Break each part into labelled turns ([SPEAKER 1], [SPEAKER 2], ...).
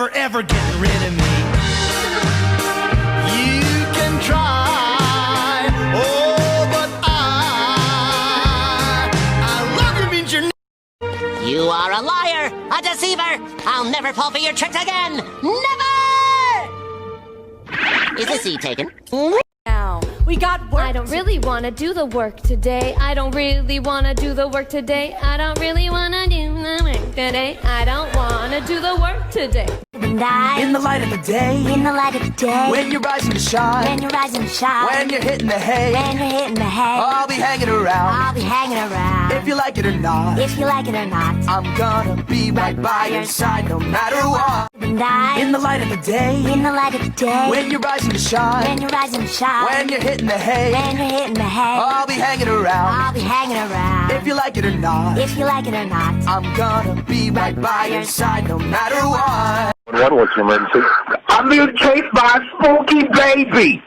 [SPEAKER 1] never ever getting rid of me. You can try, oh, but I love you means you're.
[SPEAKER 2] You are a liar, a deceiver. I'll never fall for your tricks again. Never! Is the seat taken?
[SPEAKER 3] Now, we got work.
[SPEAKER 4] I don't really want to do the work today. I don't really want to do the work today. I don't really want to do the work today. I don't want to do the work today.
[SPEAKER 3] And I,
[SPEAKER 1] In the light of the day,
[SPEAKER 3] in the light of the day,
[SPEAKER 1] when you're rising to shine,
[SPEAKER 3] when you're rising to shine,
[SPEAKER 1] when you're hitting the hay,
[SPEAKER 3] when you're hitting the hay,
[SPEAKER 1] I'll be hanging around.
[SPEAKER 3] I'll be hanging around.
[SPEAKER 1] If you like it or not,
[SPEAKER 3] If you like it or not,
[SPEAKER 1] I'm gonna be right by your side no matter what.
[SPEAKER 3] and I,
[SPEAKER 1] In the light of the day,
[SPEAKER 3] in the light of the day,
[SPEAKER 1] when you're rising to shine,
[SPEAKER 3] when you're rising to shine,
[SPEAKER 1] when you're hitting the hay,
[SPEAKER 3] when you're hitting the hay,
[SPEAKER 1] I'll be hanging around.
[SPEAKER 3] I'll be hanging around.
[SPEAKER 1] If you like it or not,
[SPEAKER 3] If you like it or not,
[SPEAKER 1] I'm gonna be right by your side no matter what.
[SPEAKER 5] What's your emergency?
[SPEAKER 6] I'm being chased by a spooky baby.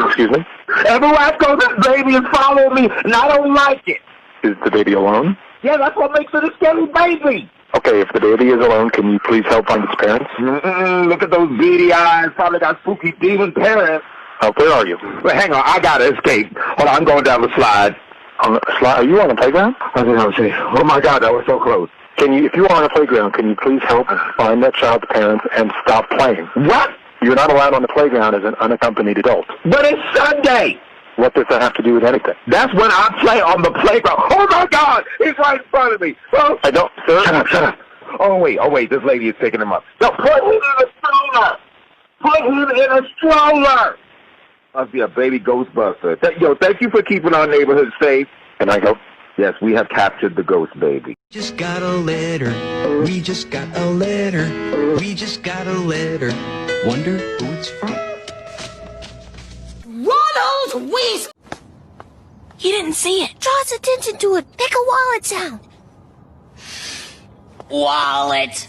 [SPEAKER 5] Excuse me?
[SPEAKER 6] Everywhere I go, this baby is following me, and I don't like it.
[SPEAKER 5] Is the baby alone?
[SPEAKER 6] Yeah, that's what makes it a scary baby.
[SPEAKER 5] Okay, if the baby is alone, can you please help find its parents?
[SPEAKER 6] Look at those beady eyes. Probably got spooky demon parents.
[SPEAKER 5] Where are you?
[SPEAKER 6] Wait, hang on. I gotta escape. Hold on, I'm going down the slide.
[SPEAKER 5] On the slide? Are you on the playground?
[SPEAKER 6] I think I'll see. Oh my God, that was so close.
[SPEAKER 5] Can you, if you are on the playground, can you please help find that child's parents and stop playing?
[SPEAKER 6] What?
[SPEAKER 5] You're not allowed on the playground as an unaccompanied adult.
[SPEAKER 6] But it's Sunday.
[SPEAKER 5] What does that have to do with anything?
[SPEAKER 6] That's when I play on the playground. Oh my God, he's right in front of me. Oh,
[SPEAKER 5] I don't, sir.
[SPEAKER 6] shut up. Oh wait, this lady is picking him up. No, put him in a stroller. Put him in a stroller. Must be a baby Ghostbuster. Thank you for keeping our neighborhood safe.
[SPEAKER 5] Can I go?
[SPEAKER 6] Yes, we have captured the ghost baby.
[SPEAKER 7] Just got a letter. We just got a letter. We just got a letter. Wonder who it's from.
[SPEAKER 3] Ronald Weasley! He didn't see it. Draw his attention to it. Make a wallet sound. Wallet.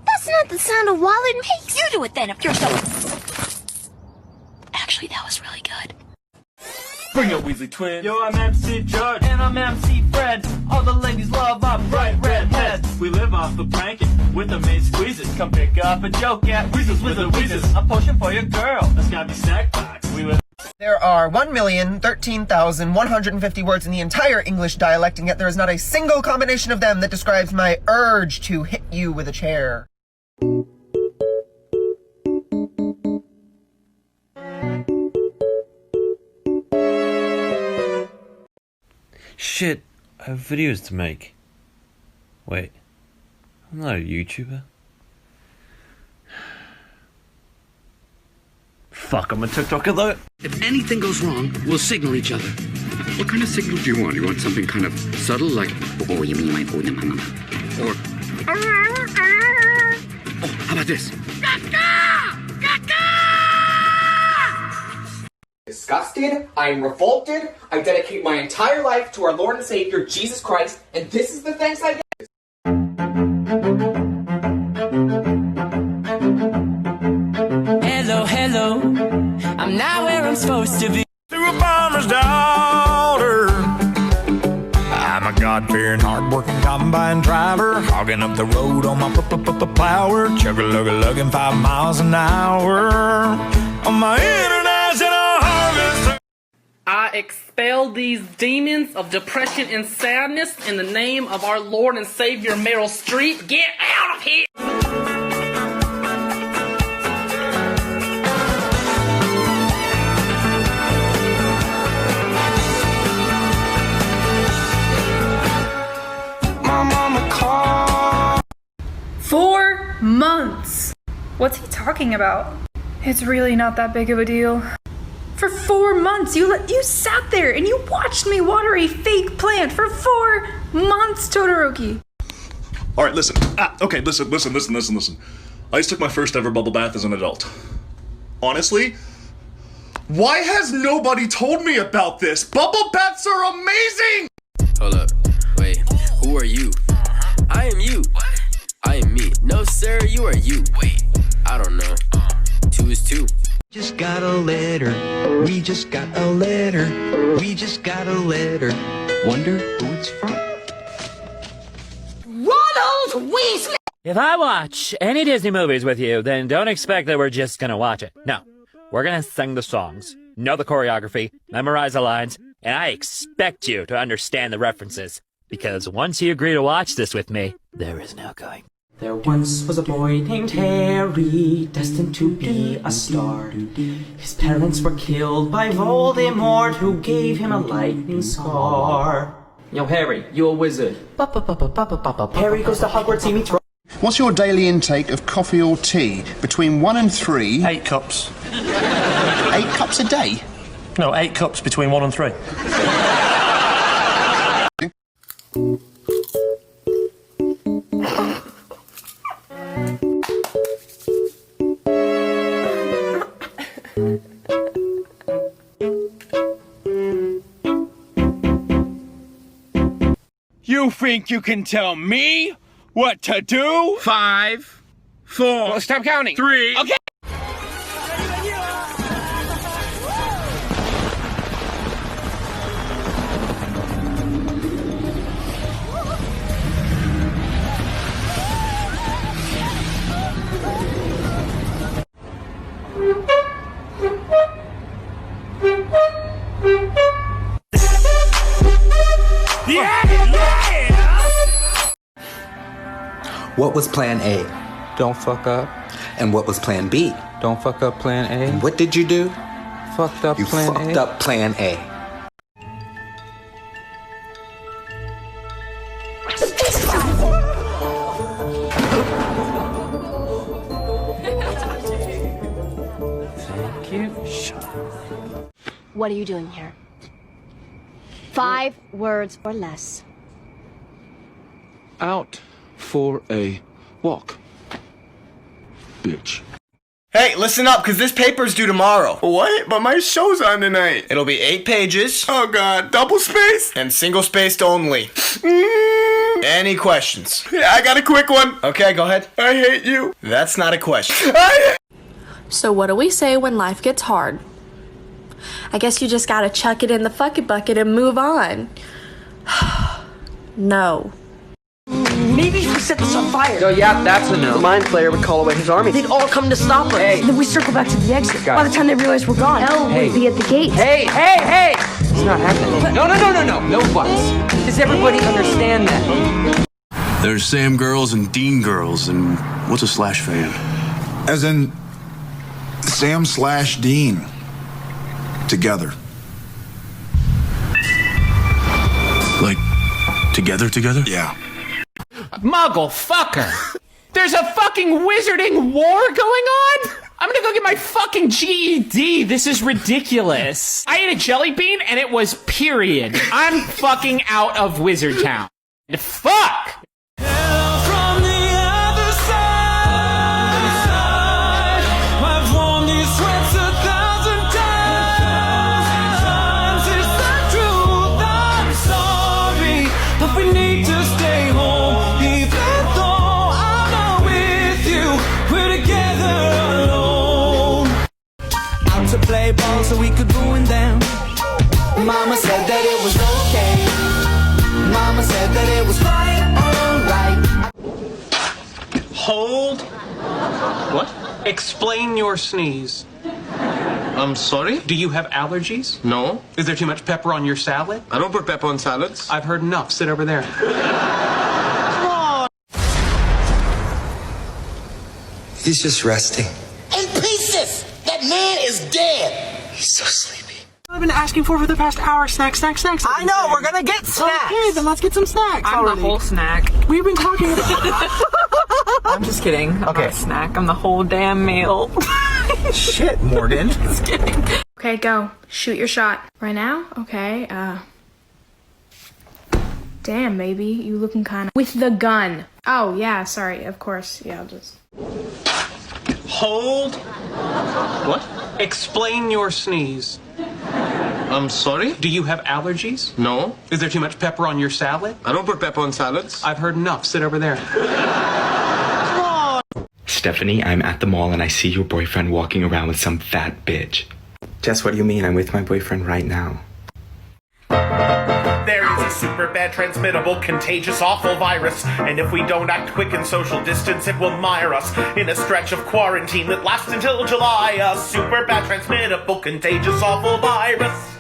[SPEAKER 3] That's not the sound a wallet makes. You do it then if you're so... Actually, that was really good.
[SPEAKER 8] Bring up Weasley twins. Yo, I'm MC George. And I'm MC Fred. All the ladies love our bright red heads. We live off the plankton with the main squeezes. Come pick up a joke at Weasel's with the Weezes. A potion for your girl. That's gotta be sack box. We live.
[SPEAKER 9] There are 1,013,150 words in the entire English dialect, and yet there is not a single combination of them that describes my urge to hit you with a chair.
[SPEAKER 10] Shit, I have videos to make. Wait, I'm not a YouTuber. Fuck, I'm a TikToker though.
[SPEAKER 11] If anything goes wrong, we'll signal each other. What kind of signal do you want? You want something kind of subtle, like, oh, you mean like, oh, or, oh, how about this?
[SPEAKER 12] Disgusted, I am revolted, I dedicate my entire life to our Lord and Savior, Jesus Christ, and this is the thanks I get.
[SPEAKER 7] Hello, I'm not where I'm supposed to be.
[SPEAKER 1] To a farmer's daughter, I'm a God-fearing, hard-working combine driver, hogging up the road on my plower, chug-a-lug-a-lugging 5 miles an hour on my international harvester.
[SPEAKER 13] I expel these demons of depression and sadness in the name of our Lord and Savior Meryl Streep. Get out of here!
[SPEAKER 1] My mama called.
[SPEAKER 14] 4 months. What's he talking about? It's really not that big of a deal. For 4 months, you sat there and you watched me water a fake plant for 4 months, Todoroki.
[SPEAKER 15] All right, listen. Okay, listen. I just took my first ever bubble bath as an adult. Honestly, why has nobody told me about this? Bubble baths are amazing!
[SPEAKER 16] Hold up, wait, who are you? I am you. I am me. No, sir, you are you. Wait, I don't know. 2 is 2.
[SPEAKER 7] Just got a letter. We just got a letter. We just got a letter. Wonder who it's from.
[SPEAKER 3] Ronald Weasley!
[SPEAKER 17] If I watch any Disney movies with you, then don't expect that we're just gonna watch it. No. We're gonna sing the songs, know the choreography, memorize the lines, and I expect you to understand the references. Because once you agree to watch this with me, there is no going.
[SPEAKER 18] There once was a boy named Harry, destined to be a star. His parents were killed by Voldemort, who gave him a lightning scar. Yo, Harry, you a wizard. Harry goes to Hogwarts, he meets...
[SPEAKER 19] What's your daily intake of coffee or tea? Between 1 and 3?
[SPEAKER 20] 8 cups.
[SPEAKER 19] 8 cups a day?
[SPEAKER 20] No, 8 cups between 1 and 3.
[SPEAKER 21] You think you can tell me what to do? 5, 4. Well, stop counting. 3. Okay.
[SPEAKER 22] What was plan A?
[SPEAKER 23] Don't fuck up.
[SPEAKER 22] And what was plan B?
[SPEAKER 23] Don't fuck up plan A.
[SPEAKER 22] And what did you do?
[SPEAKER 23] Fucked up
[SPEAKER 22] you
[SPEAKER 23] plan A.
[SPEAKER 22] You fucked up plan A.
[SPEAKER 23] Thank you. Shut up.
[SPEAKER 3] What are you doing here? 5 words or less.
[SPEAKER 24] Out for a walk. Bitch.
[SPEAKER 25] Hey, listen up, because this paper's due tomorrow. What? But my show's on tonight. It'll be 8 pages. Oh, God. Double spaced? And single spaced only. Any questions? Yeah, I got a quick one. Okay, go ahead. I hate you. That's not a question.
[SPEAKER 26] So what do we say when life gets hard? I guess you just gotta chuck it in the fucking bucket and move on. No.
[SPEAKER 27] Maybe if we set this on fire.
[SPEAKER 12] Oh, yeah, that's a no.
[SPEAKER 27] The Mind Flayer would call away his army. They'd all come to stop us.
[SPEAKER 12] Hey.
[SPEAKER 27] Then we circle back to the exit.
[SPEAKER 12] Got
[SPEAKER 27] By
[SPEAKER 12] it.
[SPEAKER 27] the time they realize we're gone,
[SPEAKER 3] Hell would be at the gate.
[SPEAKER 12] Hey! It's not happening. No buts. Does everybody understand that?
[SPEAKER 11] There's Sam girls and Dean girls, and what's a Slash fan?
[SPEAKER 28] As in Sam/Dean. Together.
[SPEAKER 11] Like, together?
[SPEAKER 28] Yeah.
[SPEAKER 29] Muggle fucker! There's a fucking wizarding war going on? I'm gonna go get my fucking GED. This is ridiculous. I ate a jelly bean and it was period. I'm fucking out of Wizard Town. Fuck!
[SPEAKER 30] To play ball so we could ruin them. Mama said that it was okay. Mama said that it was fine, alright.
[SPEAKER 31] Hold. What? Explain your sneeze. I'm sorry? Do you have allergies? No. Is there too much pepper on your salad? I don't put pepper on salads. I've heard enough. Sit over there.
[SPEAKER 22] He's just resting.
[SPEAKER 27] in pieces. That man is dead.
[SPEAKER 22] He's so sleepy.
[SPEAKER 27] I've been asking for the past hour. Snacks. I know, we're gonna get snacks. Okay, then let's get some snacks.
[SPEAKER 13] I'm the whole snack.
[SPEAKER 27] We've been talking about
[SPEAKER 13] I'm just kidding. I'm not a snack. I'm the whole damn meal.
[SPEAKER 27] Shit, Morgan.
[SPEAKER 13] Just kidding.
[SPEAKER 14] Okay, go. Shoot your shot. Right now? Okay, damn, baby. You looking kinda... With the gun. Oh, yeah, sorry. Of course. Yeah, I'll just...
[SPEAKER 31] Hold. What? Explain your sneeze. I'm sorry? Do you have allergies? No. Is there too much pepper on your salad? I don't put pepper on salads. I've heard enough. Sit over there.
[SPEAKER 32] Stephanie, I'm at the mall and I see your boyfriend walking around with some fat bitch. Jess, what do you mean? I'm with my boyfriend right now.
[SPEAKER 30] There is a super
[SPEAKER 1] super bad, transmittable, contagious, awful virus. And if we don't act quick and social distance, it will mire us in a stretch of quarantine that lasts until July. A super bad, transmittable, contagious, awful virus.